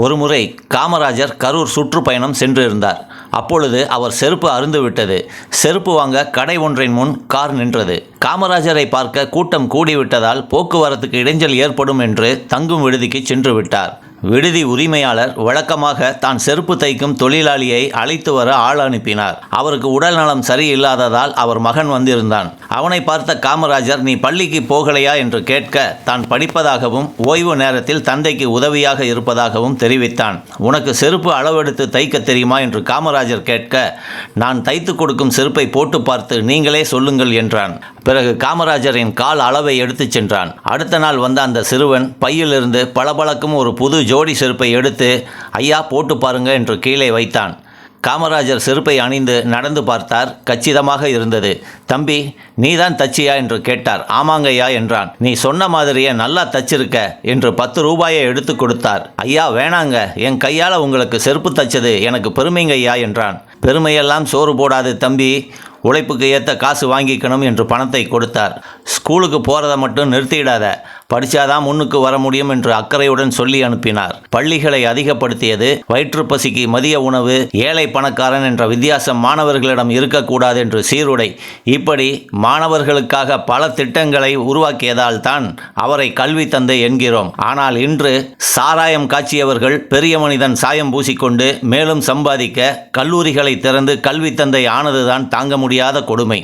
ஒருமுறை காமராஜர் கரூர் சுற்றுப்பயணம் சென்றிருந்தார். அப்பொழுது அவர் செருப்பு அறுந்துவிட்டது. செருப்பு வாங்க கடை ஒன்றின் முன் கார் நின்றது. காமராஜரை பார்க்க கூட்டம் கூடிவிட்டதால் போக்குவரத்துக்கு இடைஞ்சல் ஏற்படும் என்று தங்கும் விடுதிக்கு சென்று விட்டார். விடுதி உரிமையாளர் வழக்கமாக தான் செருப்பு தைக்கும் தொழிலாளியை அழைத்து வர ஆள் அனுப்பினார். அவருக்கு உடல் நலம் சரியில்லாததால் அவர் மகன் வந்திருந்தான். அவனை பார்த்த காமராஜர், நீ பள்ளிக்கு போகலையா என்று கேட்க, தான் படிப்பதாகவும் ஓய்வு நேரத்தில் தந்தைக்கு உதவியாக இருப்பதாகவும் தெரிவித்தான். உனக்கு செருப்பு அளவெடுத்து தைக்க தெரியுமா என்று காமராஜர் கேட்க, நான் தைத்து கொடுக்கும் செருப்பை போட்டு பார்த்து நீங்களே சொல்லுங்கள் என்றான். பிறகு காமராஜரின் கால் அளவை எடுத்துச் சென்றான். அடுத்த நாள் வந்த அந்த சிறுவன் பையிலிருந்து பளபளக்கும் ஒரு புது ஜோடி செருப்பை எடுத்து, ஐயா போட்டு பாருங்க என்று கீழே வைத்தான். காமராஜர் செருப்பை அணிந்து நடந்து பார்த்தார். கச்சிதமாக இருந்தது. தம்பி, நீதான் தச்சியா என்று கேட்டார். ஆமாங்கய்யா என்றான். நீ சொன்ன மாதிரியே நல்லா தச்சிருக்க என்று 10 ரூபாயை எடுத்து கொடுத்தார். ஐயா வேணாங்க, என் கையால் உங்களுக்கு செருப்பு தச்சது எனக்கு பெருமைங்கய்யா என்றான். பெருமையெல்லாம் சோறு போடாது தம்பி, உழைப்புக்கு ஏற்ற காசு வாங்கிக்கணும் என்று பணத்தை கொடுத்தார். ஸ்கூலுக்கு போகிறத மட்டும் நிறுத்திடாத, படித்தாதான் முன்னுக்கு வர முடியும் என்று அக்கறையுடன் சொல்லி அனுப்பினார். பள்ளிகளை அதிகப்படுத்தியது, வயிற்றுப்பசிக்கு மதிய உணவு, ஏழை பணக்காரன் என்ற வித்தியாசம் மாணவர்களிடம் இருக்கக்கூடாது என்று சீருடை, இப்படி மாணவர்களுக்காக பல திட்டங்களை உருவாக்கியதால் தான் அவரை கல்வி தந்தை என்கிறோம். ஆனால் இன்று சாராயம் காய்ச்சியவர்கள் பெரிய மனிதன் சாயம் பூசிக்கொண்டு மேலும் சம்பாதிக்க கல்லூரிகளை திறந்து கல்வி தந்தை ஆனதுதான் தாங்க முடியாத கொடுமை.